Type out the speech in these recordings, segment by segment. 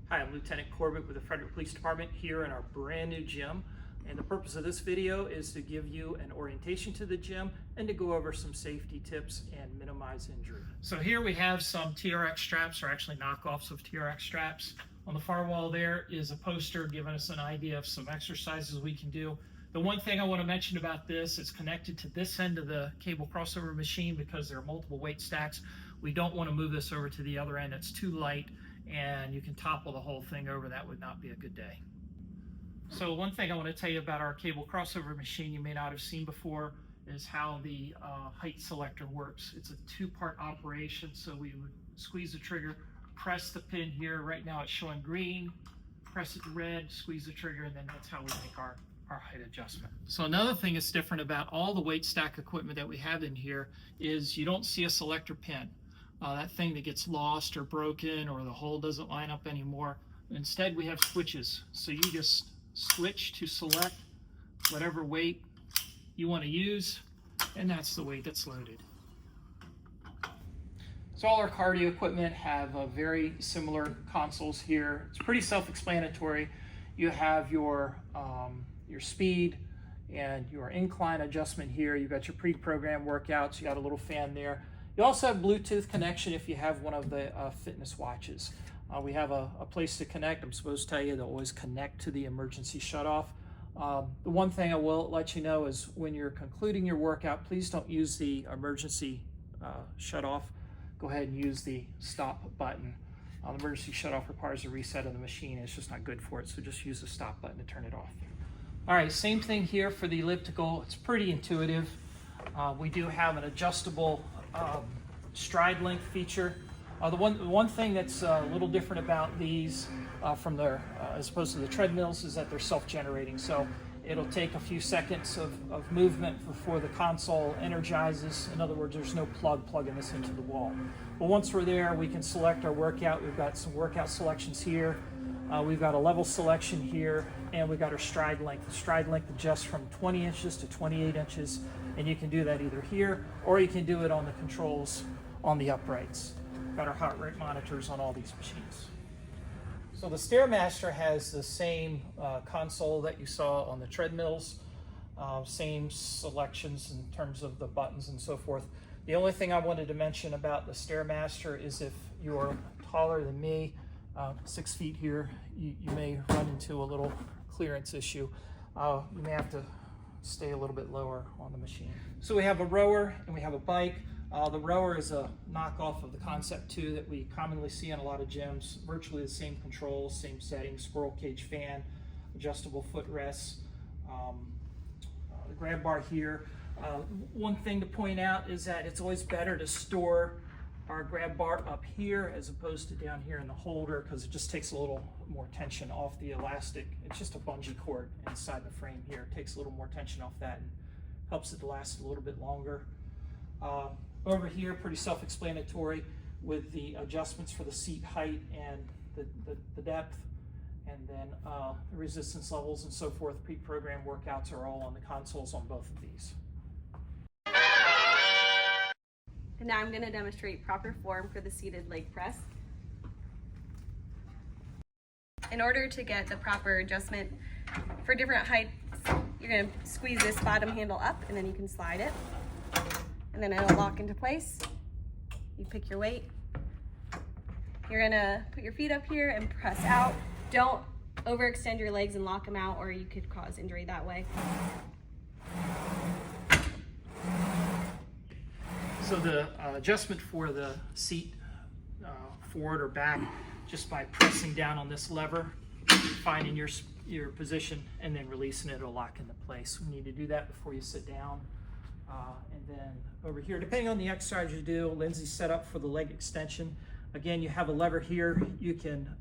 Hi, I'm Lieutenant Corbett with the Frederick Police Department here in our brand new gym. And the purpose of this video is to give you an orientation to the gym and to go over some safety tips and minimize injury. So here we have some TRX straps, or actually knockoffs of TRX straps. On the far wall there is a poster giving us an idea of some exercises we can do. The one thing I want to mention about this, it's connected to this end of the cable crossover machine because there are multiple weight stacks. We don't want to move this over to the other end. It's too light and you can topple the whole thing over. That would not be a good day. So one thing I want to tell you about our cable crossover machine you may not have seen before is how the height selector works. It's a two-part operation. So we would squeeze the trigger, press the pin here. Right now it's showing green, press it red, squeeze the trigger, and then that's how we make our height adjustment. So another thing that's different about all the weight stack equipment that we have in here is you don't see a selector pin. That thing that gets lost or broken or the hole doesn't line up anymore. Instead we have switches. So you just switch to select whatever weight you want to use, and that's the weight that's loaded. So all our cardio equipment have very similar consoles here. It's pretty self-explanatory. You have your speed and your incline adjustment here. You've got your pre-programmed workouts. You got a little fan there. You also have Bluetooth connection if you have one of the fitness watches. We have a place to connect. I'm supposed to tell you to always connect to the emergency shutoff. The one thing I will let you know is when you're concluding your workout, please don't use the emergency shutoff. Go ahead and use the stop button. The emergency shutoff requires a reset of the machine. It's just not good for it, so just use the stop button to turn it off. All right, same thing here for the elliptical. It's pretty intuitive. We do have an adjustable stride length feature. The one thing that's a little different about these from their as opposed to the treadmills is that they're self-generating. So it'll take a few seconds of movement before the console energizes. In other words, there's no plugging this into the wall. But once we're there, we can select our workout. We've got some workout selections here. We've got a level selection here, and we've got our stride length. The stride length adjusts from 20 inches to 28 inches, and you can do that either here or you can do it on the controls on the uprights. Got our heart rate monitors on all these machines. So the Stairmaster has the same console that you saw on the treadmills, same selections in terms of the buttons and so forth. The only thing I wanted to mention about the Stairmaster is if you're taller than me, 6 feet here, you may run into a little clearance issue. You may have to stay a little bit lower on the machine. So we have a rower and we have a bike. The rower is a knockoff of the Concept 2 that we commonly see in a lot of gyms. Virtually the same controls, same settings, squirrel cage fan, adjustable footrests, the grab bar here. One thing to point out is that it's always better to store our grab bar up here as opposed to down here in the holder, because it just takes a little more tension off the elastic. It's just a bungee cord inside the frame here. It takes a little more tension off that and helps it last a little bit longer. Over here, pretty self-explanatory with the adjustments for the seat height and the depth, and then the resistance levels and so forth. Pre-programmed workouts are all on the consoles on both of these. And now I'm going to demonstrate proper form for the seated leg press. In order to get the proper adjustment for different heights, you're going to squeeze this bottom handle up and then you can slide it. And then it'll lock into place. You pick your weight. You're gonna put your feet up here and press out. Don't overextend your legs and lock them out, or you could cause injury that way. So the adjustment for the seat forward or back, just by pressing down on this lever, finding your position, and then releasing it, it'll lock into place. We need to do that before you sit down. And then over here, depending on the exercise you do, Lindsay's set up for the leg extension. Again, you have a lever here. You can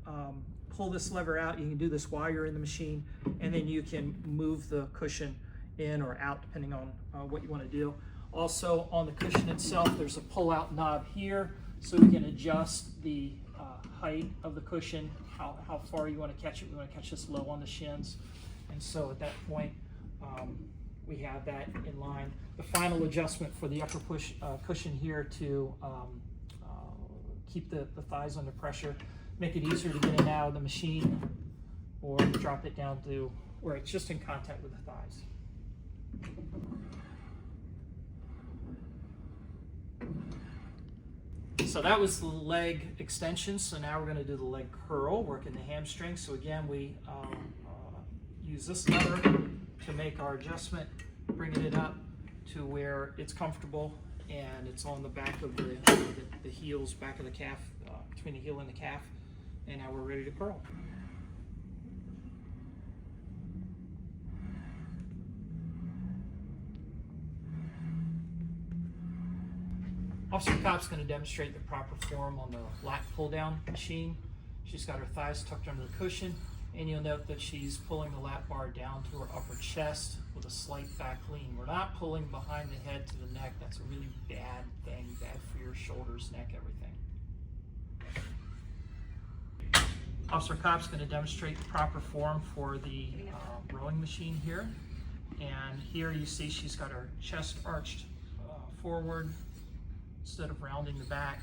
pull this lever out. You can do this while you're in the machine, and then you can move the cushion in or out depending on what you want to do. Also on the cushion itself, there's a pull-out knob here, so we can adjust the height of the cushion, how far you want to catch it. We want to catch this low on the shins, and so at that point, we have that in line. The final adjustment for the upper cushion here to keep the thighs under pressure. make it easier to get in and out of the machine, or drop it down to where it's just in contact with the thighs. So that was the leg extension. So now we're going to do the leg curl, working the hamstring. So again, we use this lever to make our adjustment, bringing it up to where it's comfortable, and it's on the back of the heels, back of the calf, between the heel and the calf. And now we're ready to curl. Officer Copp's going to demonstrate the proper form on the lat pull down machine. She's got her thighs tucked under the cushion, and you'll note that she's pulling the lat bar down to her upper chest with a slight back lean. We're not pulling behind the head to the neck. That's a really bad thing, bad for your shoulders, neck, everything. Officer Copp's going to demonstrate the proper form for the rowing machine here. And here you see she's got her chest arched forward instead of rounding the back,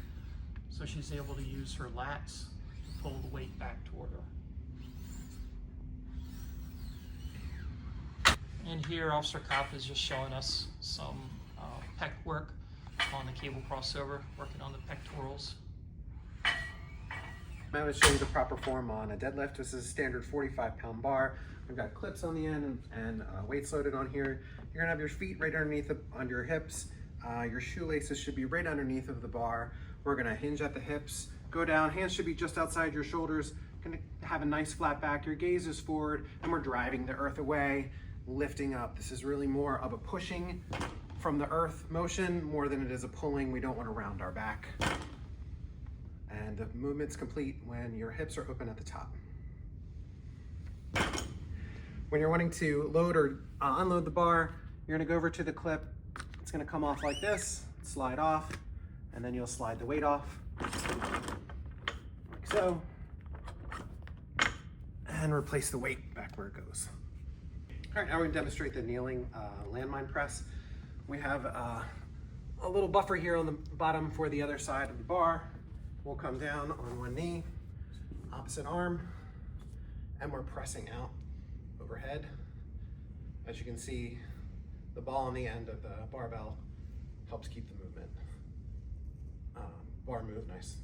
so she's able to use her lats to pull the weight back toward her. And here Officer Kopp is just showing us some pec work on the cable crossover, working on the pectorals. I was showing the proper form on a deadlift. This is a standard 45-pound bar. We've got clips on the end and weights loaded on here. You're gonna have your feet right underneath under your hips. Your shoelaces should be right underneath of the bar. We're gonna hinge at the hips, go down, hands should be just outside your shoulders, gonna have a nice flat back, your gaze is forward, and we're driving the earth away, lifting up. This is really more of a pushing from the earth motion more than it is a pulling. We don't wanna round our back. And the movement's complete when your hips are open at the top. When you're wanting to load or unload the bar, you're gonna go over to the clip. It's gonna come off like this, slide off, and then you'll slide the weight off, like so, and replace the weight back where it goes. All right, now we're gonna demonstrate the kneeling landmine press. We have a little buffer here on the bottom for the other side of the bar. We'll come down on one knee, opposite arm, and we're pressing out overhead. As you can see, the ball on the end of the barbell helps keep the movement, bar move nice.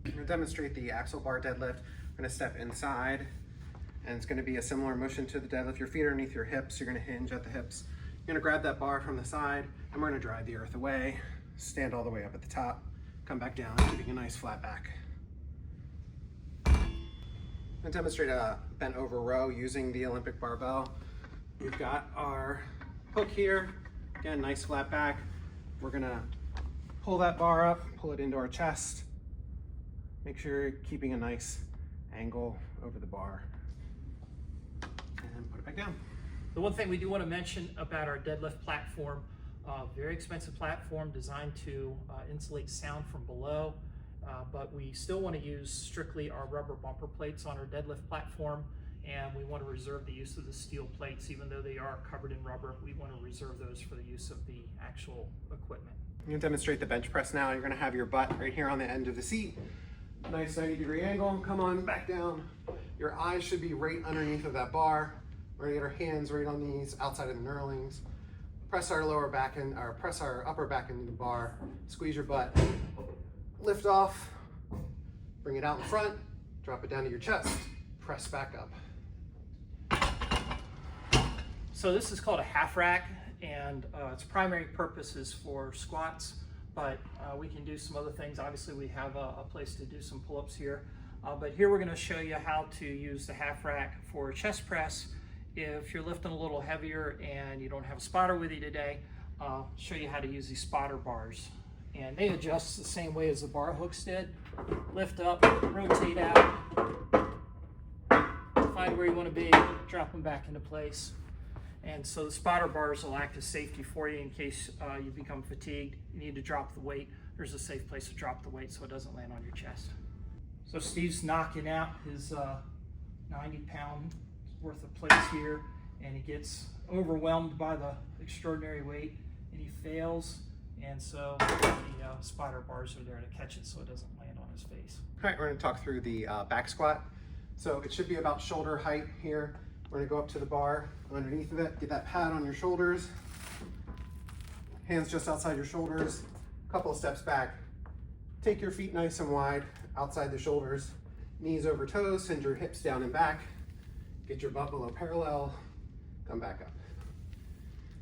I'm gonna demonstrate the axle bar deadlift. We're gonna step inside, and it's gonna be a similar motion to the deadlift. Your feet are underneath your hips, you're gonna hinge at the hips. You're gonna grab that bar from the side, and we're gonna drive the earth away, stand all the way up at the top, come back down, keeping a nice flat back. I'm gonna demonstrate a bent over row using the Olympic barbell. We've got our hook here, again, nice flat back. We're gonna pull that bar up, pull it into our chest. Make sure you're keeping a nice angle over the bar. And put it back down. The one thing we do want to mention about our deadlift platform, very expensive platform designed to insulate sound from below, but we still want to use strictly our rubber bumper plates on our deadlift platform, and we want to reserve the use of the steel plates. Even though they are covered in rubber, we want to reserve those for the use of the actual equipment. I'm gonna demonstrate the bench press now. You're gonna have your butt right here on the end of the seat. Nice 90-degree angle, come on, back down. Your eyes should be right underneath of that bar. We're gonna get our hands right on these, outside of the knurlings. Press our lower back in, or press our upper back into the bar. Squeeze your butt, lift off, bring it out in front, drop it down to your chest, press back up. So this is called a half rack, and its primary purpose is for squats, but we can do some other things. Obviously we have a place to do some pull-ups here, but here we're going to show you how to use the half rack for chest press. If you're lifting a little heavier and you don't have a spotter with you today, I'll show you how to use these spotter bars. And they adjust the same way as the bar hooks did. Lift up, rotate out, find where you want to be, drop them back into place. And so the spotter bars will act as safety for you in case you become fatigued, you need to drop the weight. There's a safe place to drop the weight so it doesn't land on your chest. So Steve's knocking out his 90-pound worth of plates here, and he gets overwhelmed by the extraordinary weight, and he fails, and so the spotter bars are there to catch it so it doesn't land on his face. All right, we're gonna talk through the back squat. So it should be about shoulder height here. We're gonna go up to the bar underneath of it, get that pad on your shoulders, hands just outside your shoulders, couple of steps back. Take your feet nice and wide outside the shoulders, knees over toes, send your hips down and back, get your butt below parallel, come back up.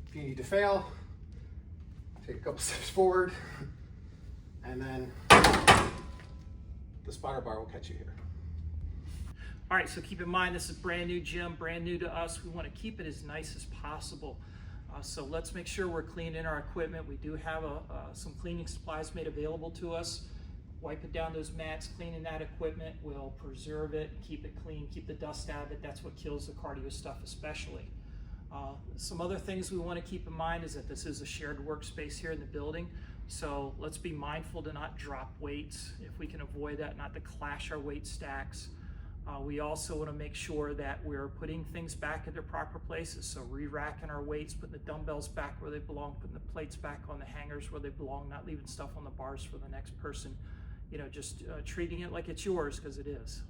If you need to fail, take a couple steps forward, and then the spotter bar will catch you here. All right, so keep in mind, this is brand new gym, brand new to us. We want to keep it as nice as possible. So let's make sure we're cleaning our equipment. We do have some cleaning supplies made available to us. Wiping down those mats, cleaning that equipment will preserve it, keep it clean, keep the dust out of it. That's what kills the cardio stuff especially. Some other things we want to keep in mind is that this is a shared workspace here in the building. So let's be mindful to not drop weights. If we can avoid that, not to clash our weight stacks. We also want to make sure that we're putting things back in their proper places. So re-racking our weights, putting the dumbbells back where they belong, putting the plates back on the hangers where they belong, not leaving stuff on the bars for the next person. You know, just treating it like it's yours, because it is.